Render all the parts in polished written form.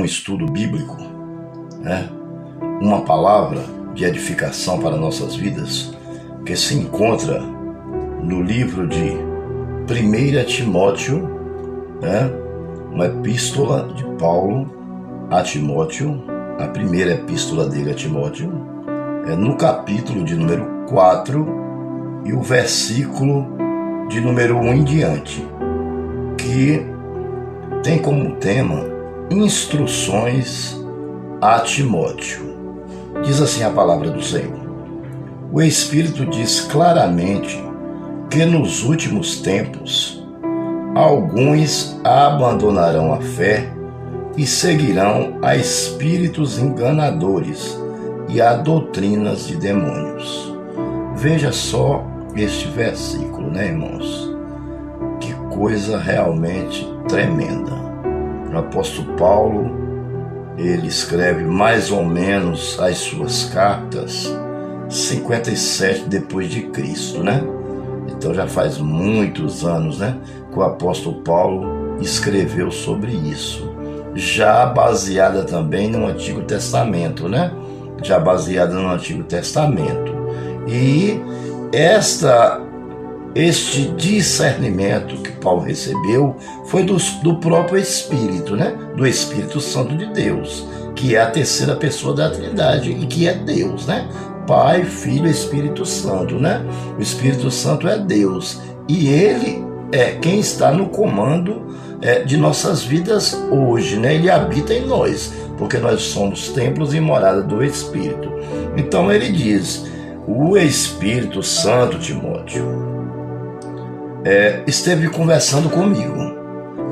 estudo bíblico, né? Uma palavra de edificação para nossas vidas, que se encontra no livro de 1 Timóteo, né? Uma epístola de Paulo a Timóteo, a primeira epístola dele a Timóteo, no capítulo de número 4 e o versículo de número 1 em diante, que tem como tema instruções a Timóteo. Diz assim a palavra do Senhor: o Espírito diz claramente que nos últimos tempos alguns abandonarão a fé e seguirão a espíritos enganadores e a doutrinas de demônios. Veja só este versículo, né, irmãos? Que coisa realmente tremenda. O apóstolo Paulo, ele escreve mais ou menos as suas cartas 57 depois de Cristo, né? Então já faz muitos anos, né, que o apóstolo Paulo escreveu sobre isso, já baseada também no Antigo Testamento, né? Já baseada no Antigo Testamento. E este discernimento que Paulo recebeu foi do próprio Espírito, né? Do Espírito Santo de Deus, que é a terceira pessoa da Trindade e que é Deus, né? Pai, Filho e Espírito Santo, né? O Espírito Santo é Deus e ele é quem está no comando de nossas vidas hoje, né? Ele habita em nós, porque nós somos templos e morada do Espírito. Então ele diz: o Espírito Santo, Timóteo, esteve conversando comigo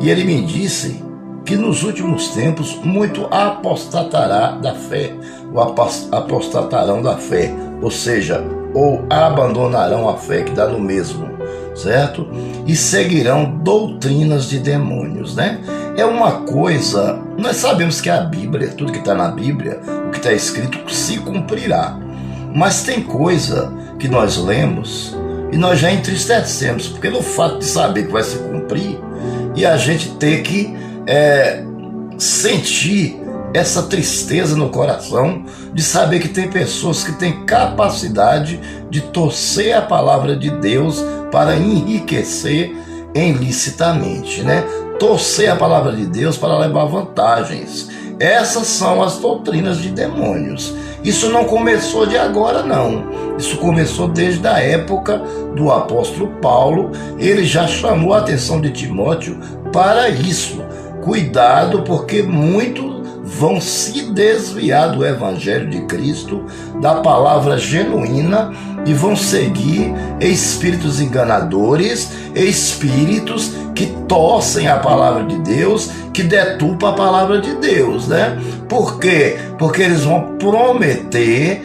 e ele me disse que nos últimos tempos muito apostatará da fé, ou apostatarão da fé, ou seja, ou abandonarão a fé, que dá no mesmo, certo? E seguirão doutrinas de demônios, né? É uma coisa, nós sabemos que a Bíblia, tudo que está na Bíblia, o que está escrito se cumprirá, mas tem coisa que nós lemos e nós já entristecemos, porque no fato de saber que vai se cumprir e a gente ter que sentir essa tristeza no coração de saber que tem pessoas que têm capacidade de torcer a palavra de Deus para enriquecer ilicitamente, né? Torcer a palavra de Deus para levar vantagens. Essas são as doutrinas de demônios. Isso não começou de agora, não. Isso começou desde a época do apóstolo Paulo. Ele já chamou a atenção de Timóteo para isso. Cuidado, porque muitos vão se desviar do Evangelho de Cristo, da palavra genuína, e vão seguir espíritos enganadores, espíritos que torcem a palavra de Deus, que deturpam a palavra de Deus, né? Por quê? Porque eles vão prometer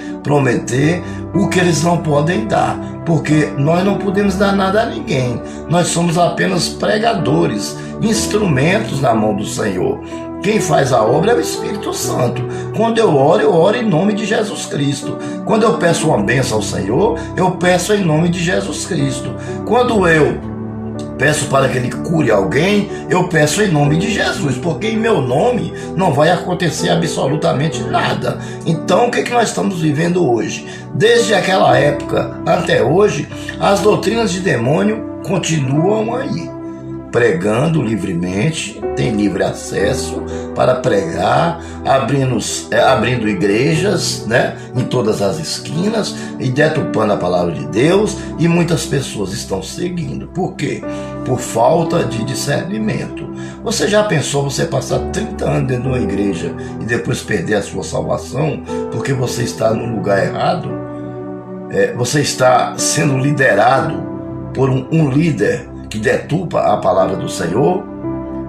o que eles não podem dar, porque nós não podemos dar nada a ninguém, nós somos apenas pregadores, instrumentos na mão do Senhor. Quem faz a obra é o Espírito Santo. Quando eu oro em nome de Jesus Cristo. Quando eu peço uma bênção ao Senhor, eu peço em nome de Jesus Cristo. Quando eu peço para que Ele cure alguém, eu peço em nome de Jesus, porque em meu nome não vai acontecer absolutamente nada. Então, o que nós estamos vivendo hoje? Desde aquela época até hoje, as doutrinas de demônio continuam aí, pregando livremente, tem livre acesso para pregar, abrindo igrejas, né, em todas as esquinas e deturpando a palavra de Deus, e muitas pessoas estão seguindo. Por quê? Por falta de discernimento. Você já pensou você passar 30 anos dentro de uma igreja e depois perder a sua salvação porque você está no lugar errado? Você está sendo liderado por um líder que deturpa a palavra do Senhor.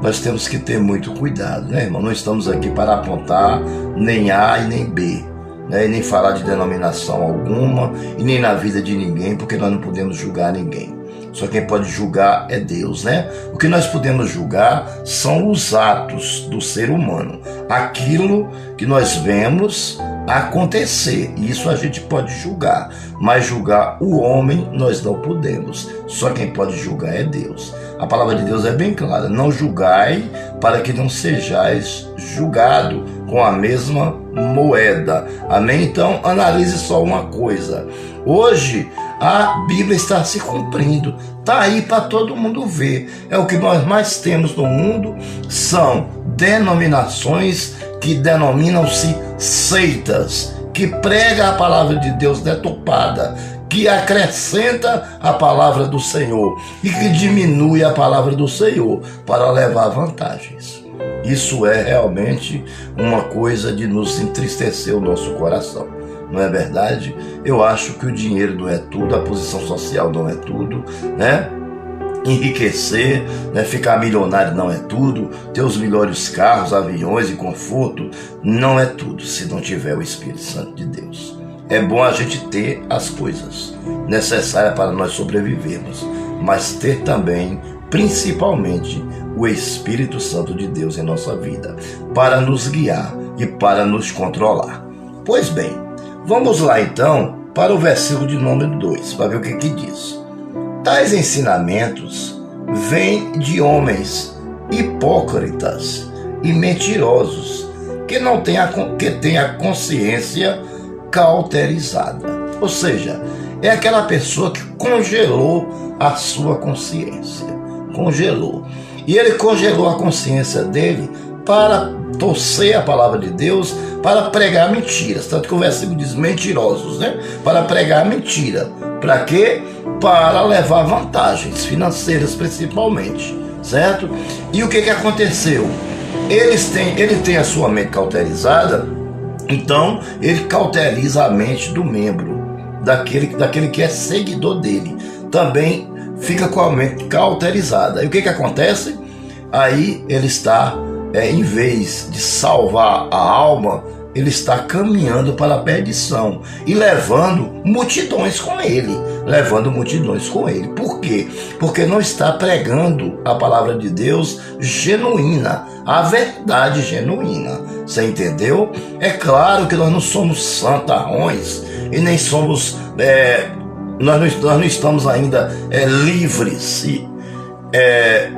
Nós temos que ter muito cuidado, né, irmão? Não estamos aqui para apontar nem A e nem B, né? E nem falar de denominação alguma e nem na vida de ninguém, porque nós não podemos julgar ninguém. Só quem pode julgar é Deus, né? O que nós podemos julgar são os atos do ser humano, aquilo que nós vemos acontecer, isso a gente pode julgar, mas julgar o homem nós não podemos, só quem pode julgar é Deus. A palavra de Deus é bem clara: não julgai para que não sejais julgado com a mesma moeda. Amém? Então analise só uma coisa: hoje a Bíblia está se cumprindo, está aí para todo mundo ver. É o que nós mais temos no mundo, são denominações que denominam-se seitas, que prega a palavra de Deus deturpada, que acrescenta a palavra do Senhor e que diminui a palavra do Senhor para levar vantagens. Isso é realmente uma coisa de nos entristecer o nosso coração, não é verdade? Eu acho que o dinheiro não é tudo, a posição social não é tudo, né? Enriquecer, né? Ficar milionário não é tudo, ter os melhores carros, aviões e conforto não é tudo, se não tiver o Espírito Santo de Deus. É bom a gente ter as coisas necessárias para nós sobrevivermos, mas ter também, principalmente, o Espírito Santo de Deus em nossa vida, para nos guiar e para nos controlar. Pois bem, vamos lá então para o versículo de número 2, para ver o que diz. Tais ensinamentos vêm de homens hipócritas e mentirosos, que têm a consciência cauterizada. Ou seja, é aquela pessoa que congelou a sua consciência. Congelou. E ele congelou a consciência dele para torcer a palavra de Deus, para pregar mentiras. Tanto que o versículo diz mentirosos, né? Para pregar mentira. Para quê? Para levar vantagens financeiras, principalmente. Certo? E o que aconteceu? Ele tem a sua mente cauterizada. Então, ele cauteriza a mente do membro, daquele que é seguidor dele. Também fica com a mente cauterizada. E o que acontece? Aí ele está, em vez de salvar a alma, ele está caminhando para a perdição e levando multidões com ele. Por quê? Porque não está pregando a palavra de Deus genuína, a verdade genuína. Você entendeu? É claro que nós não somos santarrões e nem somos, nós não estamos ainda livres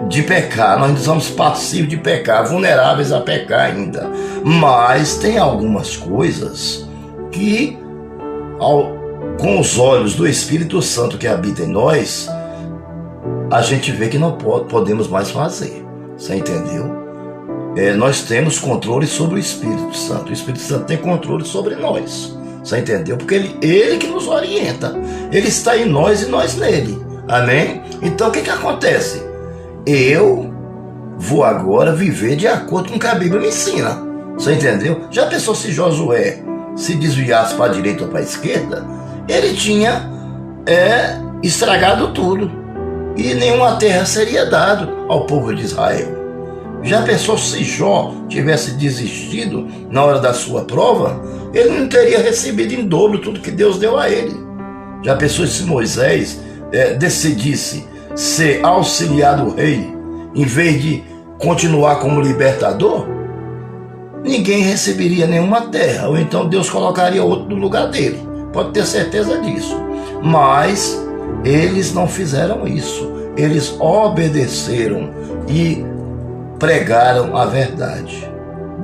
de pecar, nós não somos passivos de pecar, vulneráveis a pecar ainda. Mas tem algumas coisas que, com os olhos do Espírito Santo que habita em nós, a gente vê que não podemos mais fazer. Você entendeu? Nós temos controle sobre o Espírito Santo. O Espírito Santo tem controle sobre nós. Você entendeu? Porque ele que nos orienta. Ele está em nós e nós nele. Amém? Então o que acontece? Eu vou agora viver de acordo com o que a Bíblia me ensina. Você entendeu? Já pensou se Josué se desviasse para a direita ou para a esquerda? Ele tinha estragado tudo. E nenhuma terra seria dada ao povo de Israel. Já pensou se Jó tivesse desistido na hora da sua prova? Ele não teria recebido em dobro tudo que Deus deu a ele. Já pensou se Moisés decidisse ser auxiliar do rei, em vez de continuar como libertador? Ninguém receberia nenhuma terra, ou então Deus colocaria outro no lugar dele. Pode ter certeza disso. Mas eles não fizeram isso. Eles obedeceram e pregaram a verdade.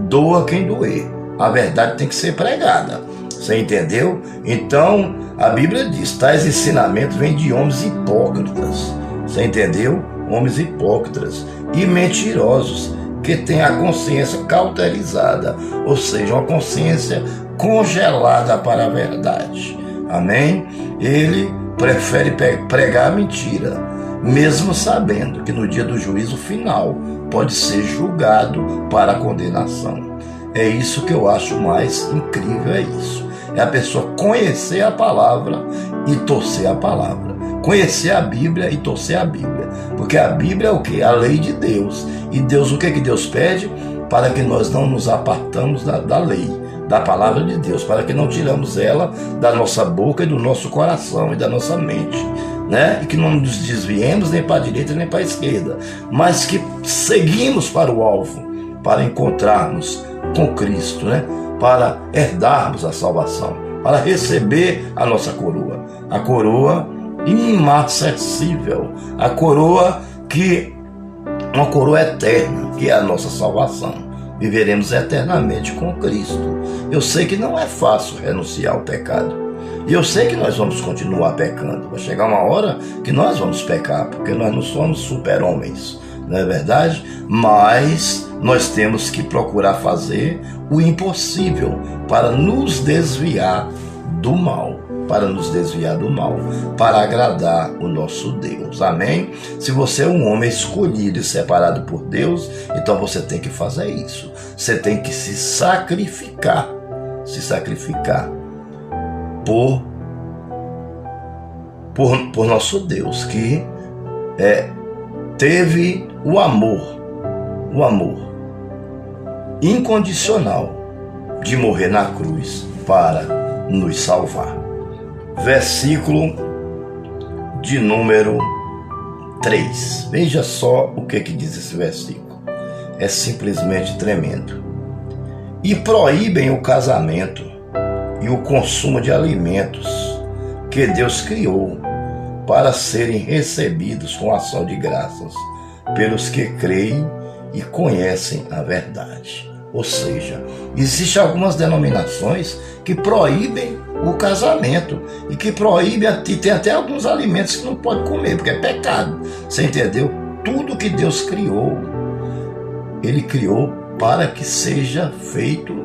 Doa quem doer. A verdade tem que ser pregada. Você entendeu? Então, a Bíblia diz: tais ensinamentos vêm de homens hipócritas. Você entendeu? Homens hipócritas e mentirosos, que têm a consciência cauterizada, ou seja, uma consciência congelada para a verdade. Amém? Ele prefere pregar a mentira, mesmo sabendo que no dia do juízo final pode ser julgado para a condenação. É isso que eu acho mais incrível, é isso. É a pessoa conhecer a palavra e torcer a palavra. Conhecer a Bíblia e torcer a Bíblia. Porque a Bíblia é o quê? A lei de Deus. E Deus, o que Deus pede? Para que nós não nos apartamos da lei, da palavra de Deus, para que não tiramos ela da nossa boca e do nosso coração e da nossa mente, né? E que não nos desviemos nem para a direita nem para a esquerda, mas que seguimos para o alvo, para encontrarmos com Cristo, né? Para herdarmos a salvação, para receber a nossa coroa, a coroa inacessível, a coroa que uma coroa eterna, que é a nossa salvação. Viveremos eternamente com Cristo. Eu sei que não é fácil renunciar ao pecado. E eu sei que nós vamos continuar pecando. Vai chegar uma hora que nós vamos pecar, porque nós não somos super-homens, não é verdade? Mas nós temos que procurar fazer o impossível para nos desviar do mal. Para agradar o nosso Deus. Amém? Se você é um homem escolhido e separado por Deus, então você tem que fazer isso. Você tem que se sacrificar por nosso Deus, que teve o amor incondicional de morrer na cruz para nos salvar. Versículo de número 3. Veja só o que diz esse versículo. É simplesmente tremendo. E proíbem o casamento e o consumo de alimentos que Deus criou para serem recebidos com ação de graças pelos que creem e conhecem a verdade. Ou seja, existem algumas denominações que proíbem o casamento e que proíbem, e tem até alguns alimentos que não pode comer, porque é pecado. Você entendeu? Tudo que Deus criou, Ele criou para que seja feito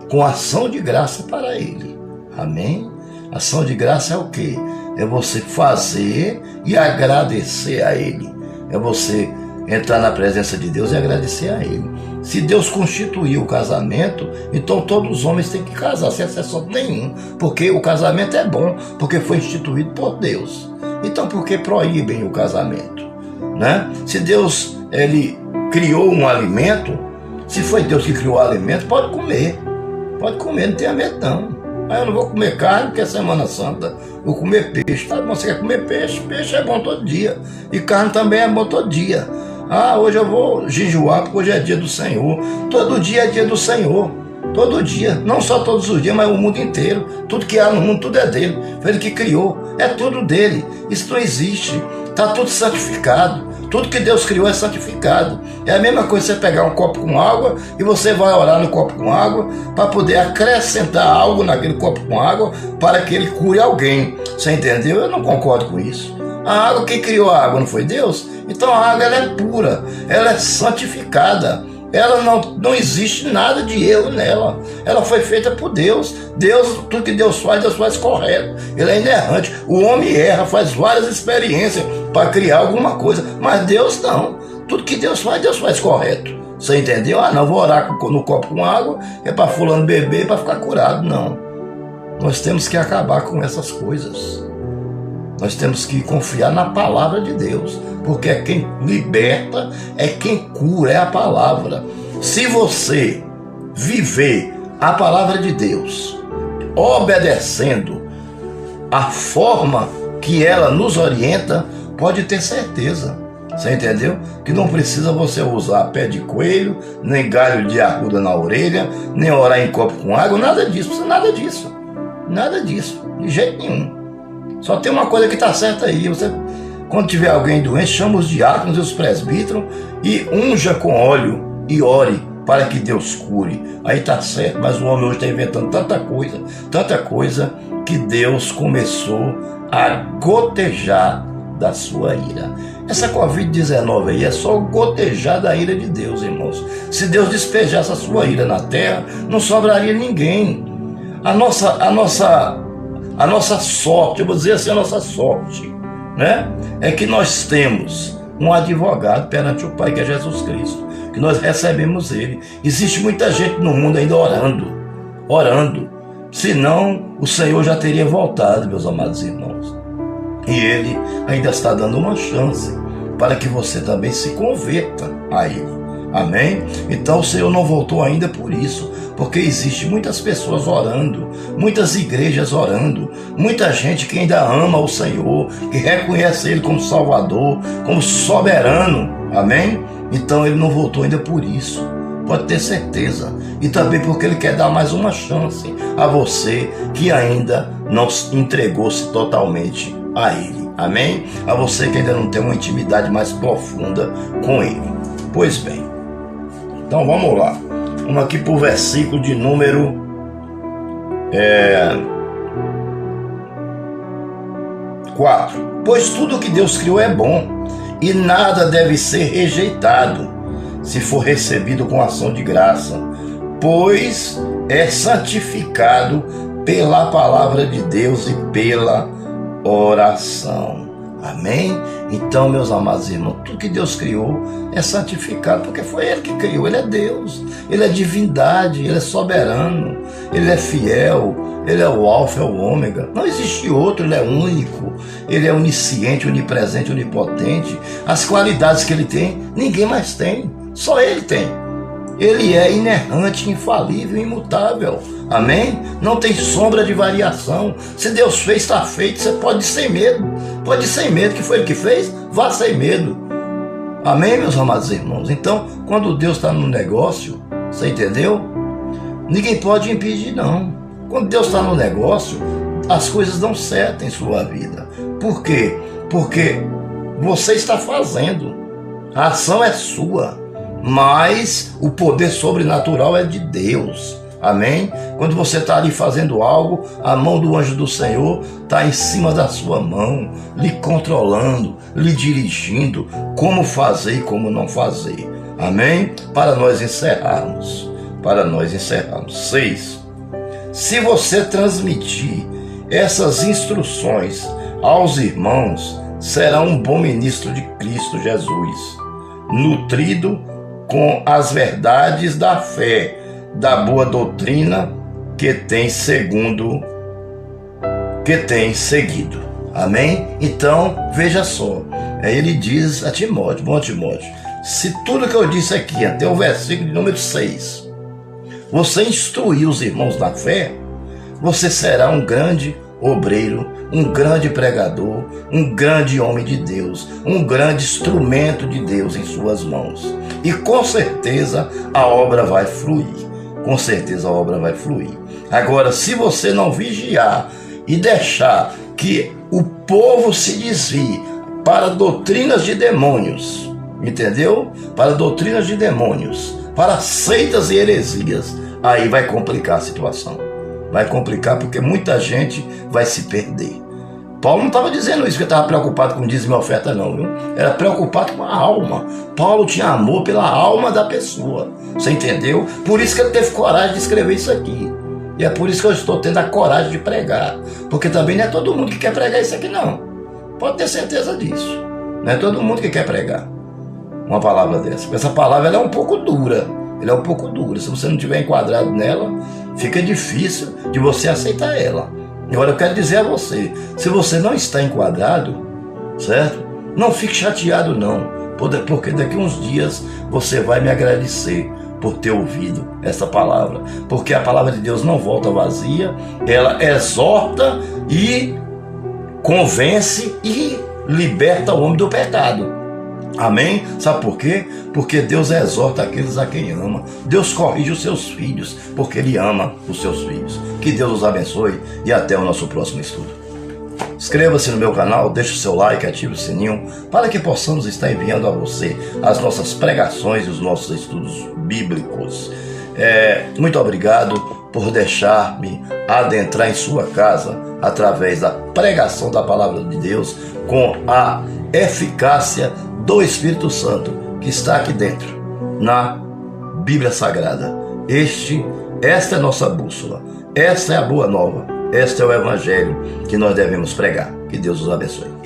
com ação de graça para Ele. Amém? Ação de graça é o quê? É você fazer e agradecer a Ele. É você entrar na presença de Deus e agradecer a Ele. Se Deus constituiu o casamento, então todos os homens têm que casar, sem exceção nenhum, porque o casamento é bom, porque foi instituído por Deus. Então por que proíbem o casamento? Né? Se Deus criou um alimento, se foi Deus que criou o alimento, pode comer, não tenha medo não. Aí eu não vou comer carne porque é Semana Santa, vou comer peixe. Tá bom, você quer comer peixe? Peixe é bom todo dia, e carne também é bom todo dia. Hoje eu vou jejuar porque hoje é dia do Senhor. Todo dia é dia do Senhor. Todo dia. Não só todos os dias, mas o mundo inteiro. Tudo que há no mundo, tudo é dele. Foi ele que criou. É tudo dele. Isso não existe. Está tudo santificado. Tudo que Deus criou é santificado. É a mesma coisa você pegar um copo com água e você vai orar no copo com água para poder acrescentar algo naquele copo com água para que ele cure alguém. Você entendeu? Eu não concordo com isso. A água, quem criou a água não foi Deus? Então a água ela é pura, ela é santificada, ela não existe nada de erro nela, ela foi feita por Deus. Tudo que Deus faz correto, ele é inerrante. O homem erra, faz várias experiências para criar alguma coisa, mas Deus não. Tudo que Deus faz correto. Você entendeu? Não vou orar no copo com água, é para fulano beber, para ficar curado. Não, nós temos que acabar com essas coisas. Nós temos que confiar na palavra de Deus, porque é quem liberta, é quem cura, é a palavra. Se você viver a palavra de Deus, obedecendo a forma que ela nos orienta, pode ter certeza, você entendeu? Que não precisa você usar pé de coelho, nem galho de arruda na orelha, nem orar em copo com água, nada disso, nada disso, de jeito nenhum. Só tem uma coisa que está certa aí. Você, quando tiver alguém doente, chama os diáconos e os presbíteros e unja com óleo e ore para que Deus cure. Aí está certo, mas o homem hoje está inventando tanta coisa que Deus começou a gotejar da sua ira. Essa Covid-19 aí é só gotejar da ira de Deus, irmãos. Se Deus despejasse a sua ira na terra, não sobraria ninguém. A nossa sorte, eu vou dizer assim, a nossa sorte, né? É que nós temos um advogado perante o Pai, que é Jesus Cristo, que nós recebemos Ele. Existe muita gente no mundo ainda orando, senão o Senhor já teria voltado, meus amados irmãos. E Ele ainda está dando uma chance para que você também se converta a Ele. Amém? Então o Senhor não voltou ainda por isso, porque existe muitas pessoas orando, muitas igrejas orando, muita gente que ainda ama o Senhor, que reconhece Ele como Salvador, como soberano. Amém? Então Ele não voltou ainda por isso, pode ter certeza. E também porque Ele quer dar mais uma chance a você que ainda não entregou-se totalmente a Ele. Amém? A você que ainda não tem uma intimidade mais profunda com Ele. Pois bem, então vamos lá. Vamos aqui para o versículo de número 4. Pois tudo que Deus criou é bom, e nada deve ser rejeitado, se for recebido com ação de graça, pois é santificado pela palavra de Deus e pela oração. Amém? Então, meus amados irmãos, tudo que Deus criou é santificado, porque foi Ele que criou. Ele é Deus, Ele é divindade, Ele é soberano, Ele é fiel, Ele é o alfa, é o ômega. Não existe outro, Ele é único, Ele é onisciente, onipresente, onipotente. As qualidades que Ele tem, ninguém mais tem, só Ele tem. Ele é inerrante, infalível, imutável. Amém? Não tem sombra de variação. Se Deus fez, está feito. Você pode ir sem medo. Pode ir sem medo, que foi Ele que fez. Vá sem medo. Amém, meus amados irmãos? Então, quando Deus está no negócio, você entendeu? Ninguém pode impedir, não. Quando Deus está no negócio, as coisas dão certo em sua vida. Por quê? Porque você está fazendo. A ação é sua. Mas o poder sobrenatural é de Deus. Amém? Quando você está ali fazendo algo, a mão do anjo do Senhor está em cima da sua mão, lhe controlando, lhe dirigindo, como fazer e como não fazer. Amém? Para nós encerrarmos. 6. Se você transmitir essas instruções aos irmãos, será um bom ministro de Cristo Jesus, nutrido com as verdades da fé, da boa doutrina que tem seguido. Amém? Então, veja só, ele diz a Timóteo, bom Timóteo, se tudo que eu disse aqui, até o versículo de número 6, você instruir os irmãos na fé, você será um grande obreiro, um grande pregador, um grande homem de Deus, um grande instrumento de Deus em suas mãos. E com certeza a obra vai fluir. Agora, se você não vigiar e deixar que o povo se desvie para doutrinas de demônios, entendeu? Para doutrinas de demônios, para seitas e heresias, aí vai complicar a situação. Vai complicar porque muita gente vai se perder. Paulo não estava dizendo isso que ele estava preocupado com dízimo e oferta, não, viu? Era preocupado com a alma. Paulo tinha amor pela alma da pessoa. Você entendeu? Por isso que ele teve coragem de escrever isso aqui. E é por isso que eu estou tendo a coragem de pregar. Porque também não é todo mundo que quer pregar isso aqui, não. Pode ter certeza disso. Não é todo mundo que quer pregar uma palavra dessa. Porque essa palavra ela é um pouco dura. Se você não estiver enquadrado nela, fica difícil de você aceitar ela. Agora eu quero dizer a você, se você não está enquadrado, certo? Não fique chateado não, porque daqui a uns dias você vai me agradecer por ter ouvido essa palavra, porque a palavra de Deus não volta vazia, ela exorta e convence e liberta o homem do pecado. Amém? Sabe por quê? Porque Deus exorta aqueles a quem ama. Deus corrige os seus filhos, porque Ele ama os seus filhos. Que Deus os abençoe e até o nosso próximo estudo. Inscreva-se no meu canal, deixe o seu like, ative o sininho, para que possamos estar enviando a você as nossas pregações e os nossos estudos bíblicos. Muito obrigado por deixar-me adentrar em sua casa através da pregação da palavra de Deus com a eficácia do Espírito Santo que está aqui dentro, na Bíblia Sagrada. Esta é a nossa bússola, esta é a boa nova, este é o Evangelho que nós devemos pregar. Que Deus os abençoe.